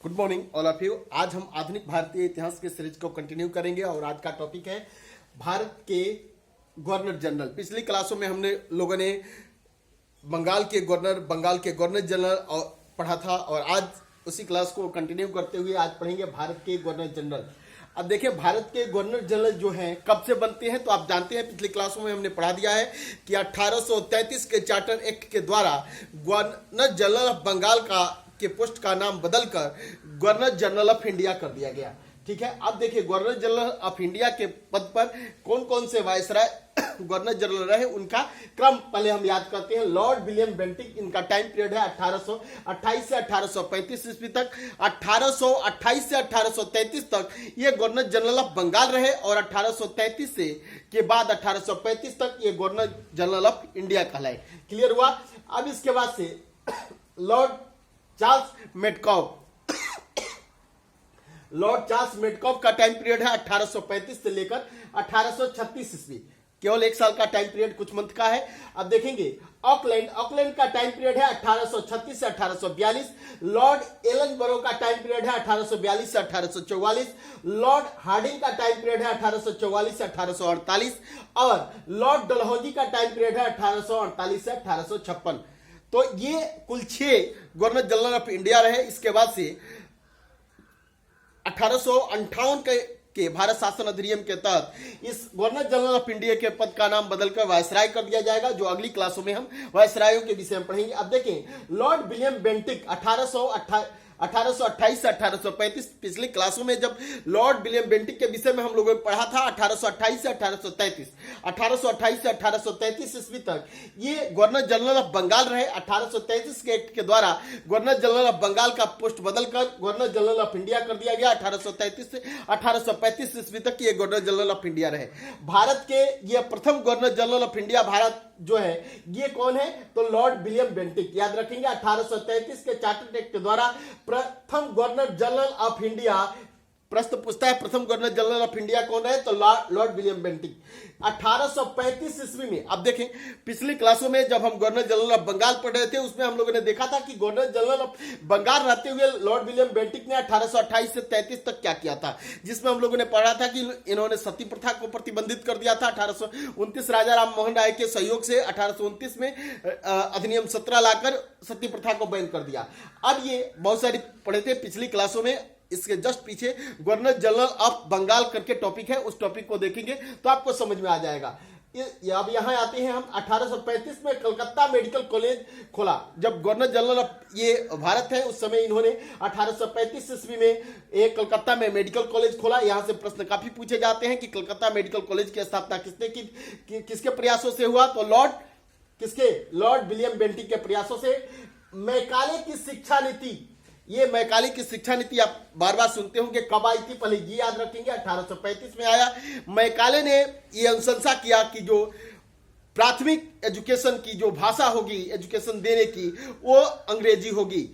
Good morning all of you. आज हम आधुनिक भारतीय इतिहास के सीरीज को कंटिन्यू करेंगे और आज का टॉपिक है भारत के गवर्नर जनरल। पिछली क्लासों में हमने लोगों ने बंगाल के गवर्नर जनरल पढ़ा था और आज उसी क्लास को कंटिन्यू करते हुए आज पढ़ेंगे भारत के गवर्नर जनरल। अब देखिए, भारत के गवर्नर जनरल जो हैं कब से बनते हैं तो आप जानते हैं, पिछली क्लासों में हमने पढ़ा दिया है कि 1833 के चार्टर एक्ट के द्वारा गवर्नर जनरल ऑफ बंगाल के पोस्ट का नाम बदलकर गवर्नर जनरल ऑफ इंडिया कर दिया गया। ठीक है, अब देखिए गवर्नर जनरल ऑफ इंडिया के पद पर कौन कौन से वायसराय गवर्नर जनरल रहे उनका क्रम पहले हम याद करते हैं। लॉर्ड विलियम बेंटिक, इनका टाइम पीरियड है 1828 से 1835 ईस्वी तक। 1828 से 1833 तक ये गवर्नर जनरल ऑफ बंगाल रहे और 1833 से के बाद 1835 तक ये गवर्नर जनरल ऑफ इंडिया कहलाए। क्लियर हुआ। अब इसके बाद से लॉर्ड चार्ल्स मेडकॉफ का टाइम पीरियड है 1835 से लेकर 1836 ईस्वी, केवल एक साल का टाइम पीरियड, कुछ मंथ का है। अब देखेंगे ऑकलैंड का टाइम पीरियड है 1836 से 1842। लॉर्ड एलनबरो का टाइम पीरियड है 1842 से 1844। लॉर्ड हार्डिंग का टाइम पीरियड है 1844 से 1848 और लॉर्ड डलहौजी का टाइम पीरियड है 1848 से 1856। तो ये कुल 6 गवर्नर जनरल ऑफ इंडिया रहे। इसके बाद से 1858 के भारत शासन अधिनियम के तहत इस गवर्नर जनरल ऑफ इंडिया के पद का नाम बदलकर वायसराय कर दिया जाएगा, जो अगली क्लासों में हम वायसरायों के विषय में पढ़ेंगे। अब देखें, लॉर्ड विलियम बेंटिक 1828 से 1835, पिछली क्लासों में जब लॉर्ड विलियम बेंटिक के विषय में हम लोगों ने पढ़ा था 1828 से 1833 ईस्वी तक ये गवर्नर जनरल ऑफ बंगाल रहे। 1833 के एक्ट के द्वारा गवर्नर जनरल ऑफ बंगाल का पोस्ट बदलकर गवर्नर जनरल ऑफ इंडिया कर दिया गया। 1833 से 1835 ईस्वी तक ये गवर्नर जनरल ऑफ इंडिया रहे। भारत के ये प्रथम governor general of India Bharat जो है ये कौन है तो लॉर्ड विलियम बेंटिक, याद रखेंगे। 1833 के चार्टर एक्ट के द्वारा प्रथम गवर्नर जनरल ऑफ इंडिया, प्रश्न पूछता है प्रथम गवर्नर जनरल ऑफ इंडिया कौन है तो लॉर्ड विलियम बेंटिक। 1835 ईस्वी में, अब देखें पिछली क्लासों में जब हम गवर्नर जनरल ऑफ बंगाल पढ़ रहे थे उसमें हम लोगों ने देखा था कि गवर्नर जनरल ऑफ बंगाल रहते हुए लॉर्ड विलियम बेंटिक ने 1828 से 33 तक क्या किया था, जिसमें हम लोगों ने पढ़ा था कि इन्होंने सती प्रथा को प्रतिबंधित कर दिया था। 1829 राजा राम मोहन राय के सहयोग से 1829 में अधिनियम 17 लाकर सती प्रथा को बैन कर दिया। अब ये बहुत सारी पढ़े थे पिछली क्लासों में, इसके जस्ट पीछे गवर्नर जनरल ऑफ बंगाल करके टॉपिक है, उस टॉपिक को देखेंगे तो आपको समझ में आ जाएगा। अब यहां आते हैं हम 1835 में कलकत्ता मेडिकल कॉलेज खोला। जब गवर्नर जनरल ऑफ ये भारत है उस समय इन्होंने 1835 ईस्वी में एक कलकत्ता में मेडिकल कॉलेज खोला। यहां से प्रश्न काफी पूछे जाते हैं कि कलकत्ता मेडिकल कॉलेज की स्थापना किसने की, किसके प्रयासों से हुआ तो लॉर्ड विलियम बेंटिक के प्रयासों से। मैकाले की शिक्षा नीति, ये मैकाले की शिक्षा नीति आप बार बार सुनते होंगे, कब आई थी पहले ये याद रखेंगे, 1835 में आया। मैकाले ने ये अनुशंसा किया कि जो प्राथमिक एजुकेशन की जो भाषा होगी एजुकेशन देने की वो अंग्रेजी होगी।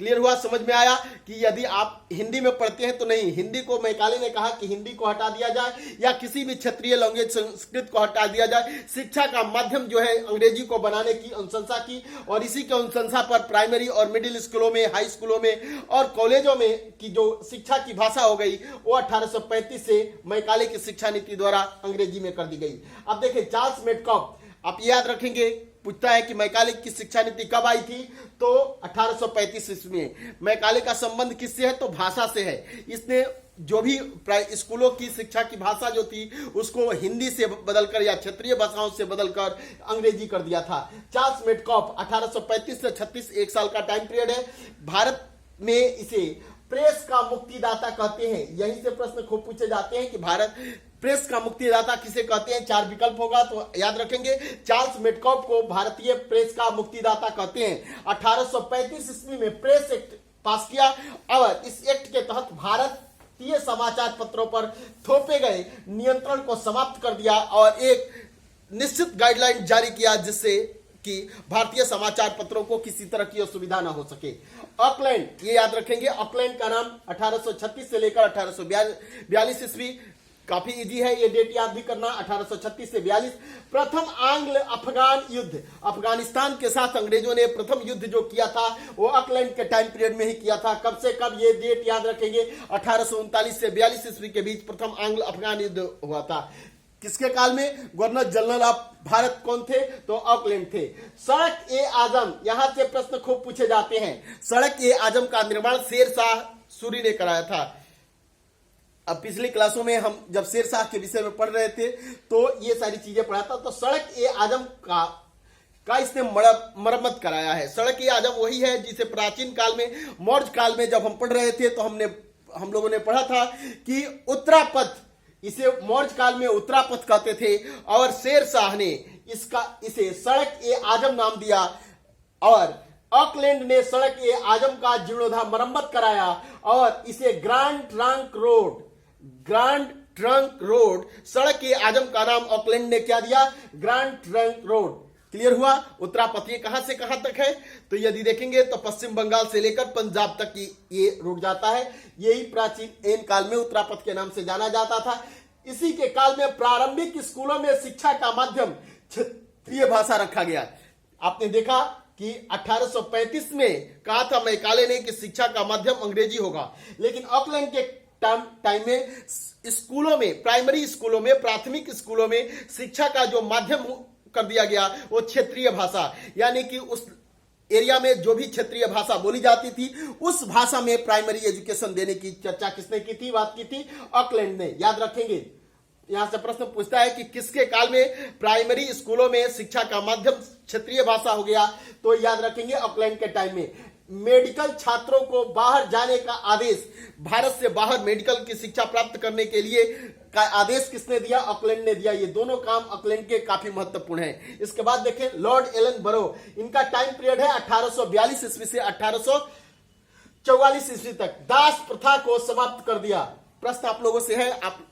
क्लियर हुआ, समझ में आया कि यदि आप हिंदी में पढ़ते हैं तो नहीं, हिंदी को मैकाले ने कहा कि हिंदी को हटा दिया जाए या किसी भी क्षेत्रीय लैंग्वेज संस्कृत को हटा दिया जाए, शिक्षा का माध्यम जो है अंग्रेजी को बनाने की अनुशंसा की। और इसी के अनुशंसा पर प्राइमरी और मिडिल स्कूलों में, हाई स्कूलों में और कॉलेजों में की जो शिक्षा की भाषा हो गई वो 1835 से मैकाले की शिक्षा नीति द्वारा अंग्रेजी में कर दी गई। अब देखिए चार्ल्स मेडकॉफ, आप याद रखेंगे, पूछता है कि मैकाले की शिक्षा नीति कब आई थी तो 1835 ईस्वी में। मैकाले का संबंध किससे है तो भाषा से है। इसने जो भी स्कूलों की शिक्षा की भाषा जो थी उसको हिंदी से बदलकर या क्षेत्रीय भाषाओं से बदलकर अंग्रेजी कर दिया था। चार्ल्स मेडकॉफ 1835 से 36, एक साल का टाइम पीरियड है। भारत में इसे प्रेस का मुक्तिदाता कहते हैं। यहीं से प्रश्न खूब पूछे जाते हैं कि भारत प्रेस का मुक्तिदाता किसे कहते हैं, 4 विकल्प होगा तो याद रखेंगे। चार्ल्स मेडकॉफ को भारतीय प्रेस का मुक्तिदाता कहते हैं। 1835 ईस्वी में प्रेस एक्ट पास किया और इस एक्ट के तहत भारतीय समाचार पत्रों पर थोपे गए नियंत्रण को समाप्त कर दिया और एक निश्चित गाइडलाइन जारी किया जिससे कि भारतीय समाचार पत्रों को किसी तरह की असुविधा ना हो सके। ऑकलैंड, ये याद रखेंगे, ऑकलैंड का नाम 1836 से लेकर 1842 ईस्वी काफी इजी है, ये डेट याद भी करना। 1836 से 42 प्रथम आंग्ल अफगान युद्ध, अफगानिस्तान के साथ अंग्रेजों ने प्रथम युद्ध जो किया था वो ऑकलैंड के टाइम पीरियड में ही किया था। कब से कब, ये डेट याद रखेंगे, 1839 से 42 ईस्वी के बीच प्रथम आंग्ल अफगान युद्ध हुआ था। किसके काल में? गवर्नर जनरल ऑफ भारत कौन थे? तो ऑकलैंड थे। सड़क ए आजम, यहां से प्रश्न खूब पूछे जाते हैं। सड़क ए आजम का निर्माण शेर शाह सूरी ने कराया था। अब पिछली क्लासों में हम जब शेर शाह के विषय में पढ़ रहे थे तो ये सारी चीजें पढ़ा था। तो सड़क ए आजम का इसने मरम्मत कराया है। सड़क ए आजम वही है जिसे प्राचीन काल में, मौर्य काल में जब हम पढ़ रहे थे तो हम लोगों ने पढ़ा था कि उत्तरापथ, इसे मौर्य काल में उत्तरापथ कहते थे और शेर शाह ने इसे सड़क ए आजम नाम दिया और ऑकलैंड ने सड़क ए आजम का जीर्णोद्धार मरम्मत कराया और इसे ग्रांड ट्रंक रोड, सड़क ए आजम का नाम ऑकलैंड ने क्या दिया? Grand trunk road. क्लियर हुआ? उत्तरापथ ये कहां से कहां तक है? तो यदि देखेंगे तो पश्चिम बंगाल से लेकर पंजाब तक ये रोड जाता है। यही प्राचीन एन काल में उत्तरापथ के नाम से जाना जाता था। इसी के काल में प्रारंभिक स्कूलों में शिक्षा का माध्यम क्षेत्रीय भाषा रखा गया। आपने देखा कि 1835 में कहा था मैकाले ने कि शिक्षा का माध्यम अंग्रेजी होगा, लेकिन ऑकलैंड के टाइम में स्कूलों में, प्राइमरी स्कूलों में, प्राथमिक स्कूलों में शिक्षा का जो माध्यम कर दिया गया वो क्षेत्रीय भाषा, यानी कि उस एरिया में जो भी क्षेत्रीय भाषा बोली जाती थी उस भाषा में प्राइमरी एजुकेशन देने की चर्चा किसने की थी, बात की थी? ऑकलैंड ने। याद रखेंगे, यहां से प्रश्न पूछता है कि किसके काल में प्राइमरी स्कूलों में शिक्षा का माध्यम क्षेत्रीय भाषा हो गया? तो याद रखेंगे ऑकलैंड के टाइम में। मेडिकल छात्रों को बाहर जाने का आदेश, भारत से बाहर मेडिकल की शिक्षा प्राप्त करने के लिए का आदेश किसने दिया? ऑकलैंड ने दिया। ये दोनों काम ऑकलैंड के काफी महत्वपूर्ण हैं। इसके बाद देखें लॉर्ड एलन बरो, इनका टाइम पीरियड है 1842 ईस्वी से 1844 ईस्वी तक। दास प्रथा को समाप्त कर दिया। प्रश्न आप लोगों से है, आप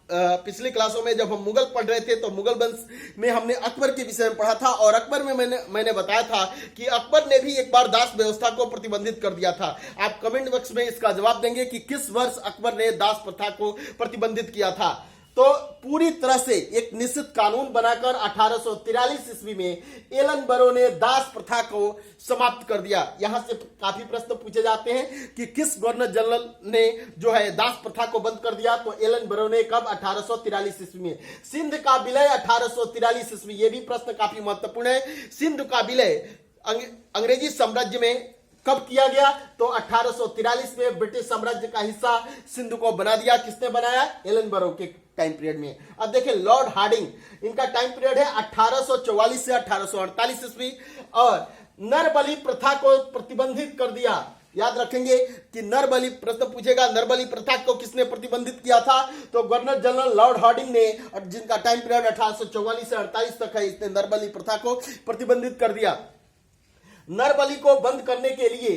पिछली क्लासों में जब हम मुगल पढ़ रहे थे तो मुगल वंश में हमने अकबर के विषय में पढ़ा था और अकबर में मैंने बताया था कि अकबर ने भी एक बार दास व्यवस्था को प्रतिबंधित कर दिया था। आप कमेंट बॉक्स में इसका जवाब देंगे कि किस वर्ष अकबर ने दास प्रथा को प्रतिबंधित किया था। तो पूरी तरह से एक निश्चित कानून बनाकर 1843 ईस्वी में एलन बरो ने दास प्रथा को समाप्त कर दिया। यहां से काफी प्रश्न पूछे जाते हैं कि किस गवर्नर जनरल ने जो है दास प्रथा को बंद कर दिया? तो एलन बरो ने। कब? 1843 ईस्वी में। सिंध का विलय 1843 ईस्वी, ये भी प्रश्न काफी महत्वपूर्ण है। सिंध का विलय अंग्रेजी साम्राज्य में कब किया गया? तो 1843 में ब्रिटिश साम्राज्य का हिस्सा सिंध को बना दिया। किसने बनाया? एलन बरो के टाइम पीरियड में। अब देखें लॉर्ड हार्डिंग, इनका टाइम पीरियड है 1844 से 1848 ईस्वी और नरबली प्रथा को प्रतिबंधित कर दिया। याद रखेंगे कि नरबली, प्रश्न पूछेगा नरबली प्रथा को किसने प्रतिबंधित किया था? तो गवर्नर जनरल लॉर्ड हार्डिंग ने, और जिनका टाइम पीरियड 1844 से 48 तक है, इसने नरबली प्रथा को प्रतिबंधित कर दिया। नरबली को बंद करने के लिए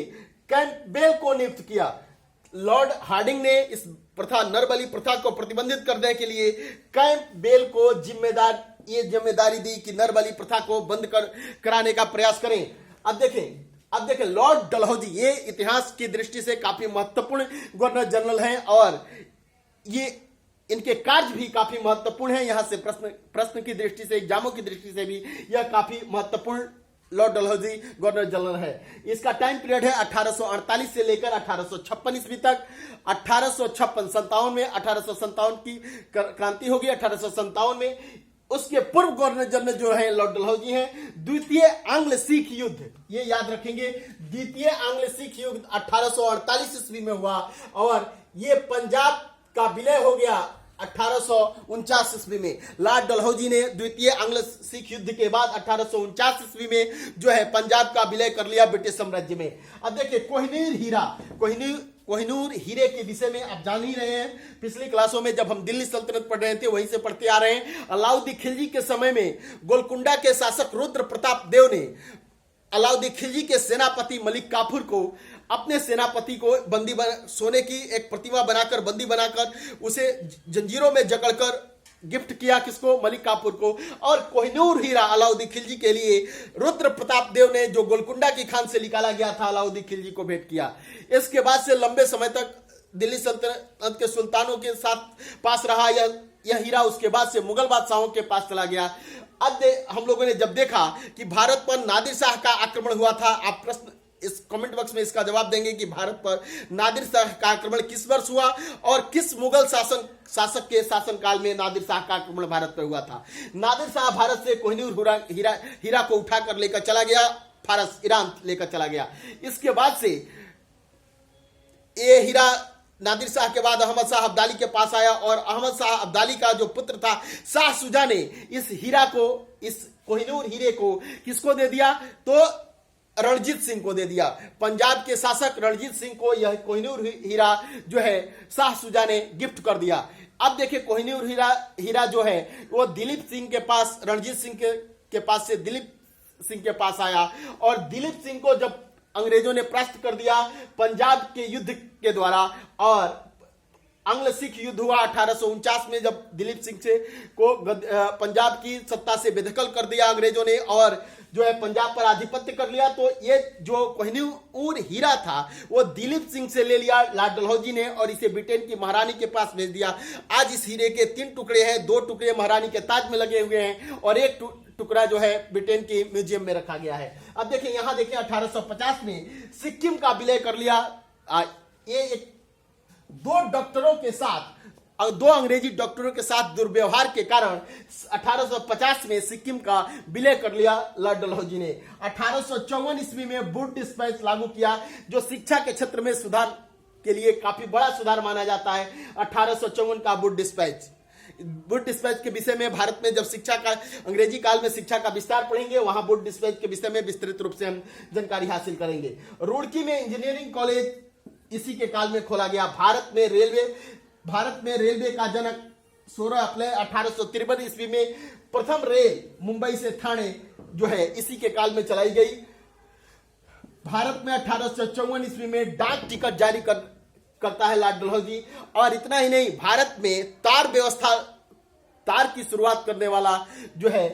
कैंपबेल को नियुक्त किया। लॉर्ड हार्डिंग ने इस प्रथा, नरबली प्रथा को प्रतिबंधित करने के लिए कैंपबेल को जिम्मेदारी दी कि नरबली प्रथा को बंद कराने का प्रयास करें। अब देखें लॉर्ड डलहौजी, ये इतिहास की दृष्टि से काफी महत्वपूर्ण गवर्नर जनरल हैं और ये इनके कार्य भी काफी महत्वपूर्ण हैं। यहां से प्रश्न की दृष्टि से, एग्जामों की दृष्टि से भी यह काफी महत्वपूर्ण लॉर्ड डलहौजी गवर्नर जनरल है। इसका टाइम पीरियड है 1848 से लेकर 1856 ईस्वी तक। 1857 में 1857 की क्रांति होगी 1857 में। उसके पूर्व गवर्नर जनरल जो है लॉर्ड डलहौजी हैं। द्वितीय आंग्ल सिख युद्ध, ये याद रखेंगे, द्वितीय आंग्ल सिख युद्ध 1848 ईस्वी में हुआ और ये पंजाब का विलय हो गया 1849 ईस्वी में। लॉर्ड डलहौजी ने द्वितीय आंग्ल सिख युद्ध के बाद 1849 ईस्वी में जो है पंजाब का विलय कर लिया ब्रिटिश साम्राज्य में। अब देखिए कोहिनूर हीरे के विषय में आप जान ही रहे हैं। पिछली क्लासों में जब हम दिल्ली सल्तनत पढ़ रहे थे वहीं से पढ़ते आ रहे हैं। अलाउद्दीन खिलजी के समय में गोलकुंडा के शासक रुद्र प्रताप देव ने अलाउद्दीन खिलजी के सेनापति मलिक काफूर को अपने सेनापति को सोने की एक प्रतिमा बनाकर, बंदी बनाकर उसे जंजीरों में जकड़कर गिफ्ट किया। किसको? मलिक काफूर को। और कोहिनूर हीरा अलाउद्दीन खिलजी के लिए रुद्र प्रताप देव ने, जो गोलकुंडा की खान से निकाला गया था, अलाउद्दीन खिलजी को भेंट किया। इसके बाद से लंबे समय तक दिल्ली सल्तनत के सुल्तानों के साथ पास रहा यह यह हीरा उसके बाद से मुगल बादशाहों के पास चला गया। अब हम लोगों ने जब देखा कि भारत पर नादिर शाह का आक्रमण हुआ था, आप प्रश्न इस कमेंट बॉक्स में इसका जवाब देंगे कि भारत पर नादिर शाह का आक्रमण किस वर्ष हुआ और किस मुगल शासक के शासनकाल में नादिर शाह का आक्रमण भारत पर हुआ था। नादिर शाह भारत से कोहिनूर हीरा को उठाकर लेकर चला गया, फारस ईरान लेकर चला गया। इसके बाद से ये हीरा नादिर शाह के बाद अहमद शाह अब्दाली के पास आया और अहमद शाह अब्दाली का जो पुत्र था शाह शुजा ने इस हीरा को, इस कोहिनूर हीरे को किसको दे दिया, तो रणजीत सिंह को दे दिया। पंजाब के शासक रणजीत सिंह को यह कोहिनूर हीरा जो है शाह शुजा ने गिफ्ट कर दिया। अब देखिए कोहिनूर हीरा जो है वो दिलीप सिंह के पास, रणजीत सिंह के पास से दिलीप सिंह के पास आया और दिलीप सिंह को जब अंग्रेजों ने परास्त कर दिया पंजाब के युद्ध के द्वारा और आंग्ल सिख युद्ध हुआ 1849 में, जब दिलीप सिंह से को पंजाब की सत्ता से बेदखल कर दिया अंग्रेजों ने और जो है पंजाब पर आधिपत्य कर लिया, तो ये जो कोहिनूर हीरा था वो दिलीप सिंह से ले लिया लॉर्ड डलहौजी ने और इसे ब्रिटेन की महारानी के पास भेज दिया। आज इस हीरे के 3 टुकड़े हैं, 2 टुकड़े महारानी के ताज में लगे हुए हैं और एक टुकड़ा जो है ब्रिटेन की म्यूजियम में रखा गया है। अब देखिए यहां देखिए 1850 में सिक्किम का विलय कर लिया। ये 2 डॉक्टरों के साथ, 2 अंग्रेजी डॉक्टरों के साथ दुर्व्यवहार के कारण 1850 में सिक्किम का विलय कर लिया लॉर्ड डलहौजी ने। 1854 ईस्वी में वुड डिस्पैच लागू किया जो शिक्षा के क्षेत्र में सुधार के लिए काफी बड़ा सुधार माना जाता है। 1854 का वुड डिस्पैच के विषय में भारत में जब शिक्षा का, अंग्रेजी काल में शिक्षा का विस्तार पढ़ेंगे वहां वुड डिस्पैच के विषय में विस्तृत रूप से हम जानकारी हासिल करेंगे। रुड़की में इंजीनियरिंग कॉलेज इसी के काल में खोला गया। भारत में रेलवे का जनक 16 अप्रैल 1853 ईस्वी में प्रथम रेल मुंबई से ठाणे जो है इसी के काल में चलाई गई। भारत में 1854 ईस्वी में डाक टिकट जारी करता है लॉर्ड डलहौजी और इतना ही नहीं, भारत में तार की शुरुआत करने वाला जो है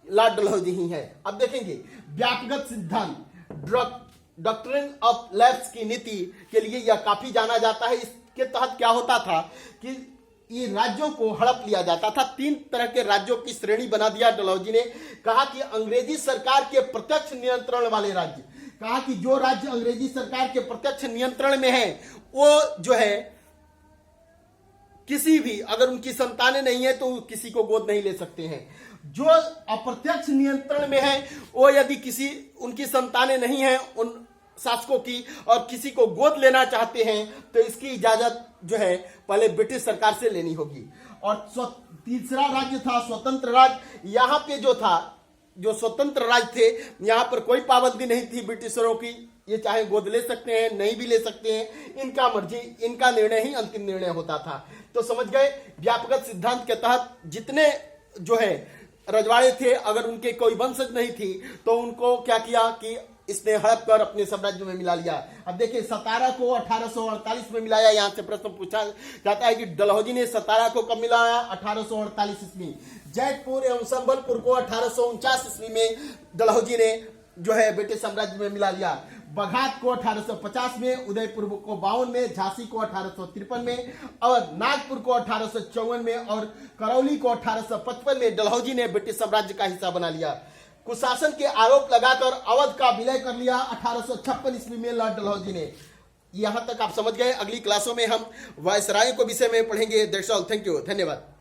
लॉर्ड डलहौजी ही है। अब देखेंगे व्यापक सिद्धांत डॉक्ट्रिन ऑफ लैप्स की नीति के लिए यह काफी जाना जाता है। इसके तहत क्या होता था कि ये राज्यों को हड़प लिया जाता था। 3 तरह के राज्यों की श्रेणी बना दिया डलहौजी ने। कहा कि अंग्रेजी सरकार के प्रत्यक्ष नियंत्रण वाले राज्य, कहा कि जो राज्य अंग्रेजी सरकार के प्रत्यक्ष नियंत्रण में है वो जो है किसी भी, अगर उनकी संतानें नहीं है तो किसी को गोद नहीं ले सकते हैं। जो अप्रत्यक्ष नियंत्रण में है वो यदि उनकी संतानें नहीं है उन शासकों की और किसी को गोद लेना चाहते हैं तो इसकी इजाजत जो है पहले ब्रिटिश सरकार से लेनी होगी। और तीसरा राज्य था स्वतंत्र राज्य। यहाँ पे जो स्वतंत्र राज्य थे यहाँ पर कोई पाबंदी नहीं थी ब्रिटिशरों की, ये चाहे गोद ले सकते हैं नहीं भी ले सकते हैं, इनका मर्जी, इनका निर्णय ही अंतिम निर्णय होता था। तो समझ गए, व्यापक सिद्धांत के तहत जितने जो है रजवाड़े थे अगर उनके कोई वंशज नहीं थी तो उनको क्या किया कि इसने हड़प कर अपने साम्राज्य में मिला लिया। अब देखिए सतारा को 1848 में मिलाया। यहां से प्रश्न पूछा जाता है कि डलहौजी ने सतारा को कब मिलाया? 1848 ईस्वी। जैतपुर एवं संबलपुर को 1849 ईस्वी में डलहौजी ने जो है ब्रिटिश साम्राज्य में मिला लिया। बघात को 1850 में, उदयपुर को 52 में, झांसी को 1853 में और नागपुर को 1854 में और करौली को 1855 में डलहौजी ने ब्रिटिश साम्राज्य का हिस्सा बना लिया। कुशासन के आरोप लगाकर अवध का विलय कर लिया 1856 ईस्वी में लॉर्ड डलहौजी ने। यहां तक आप समझ गए। अगली क्लासों में हम वायसराय को विषय में पढ़ेंगे। दैट्स ऑल, थैंक यू, धन्यवाद।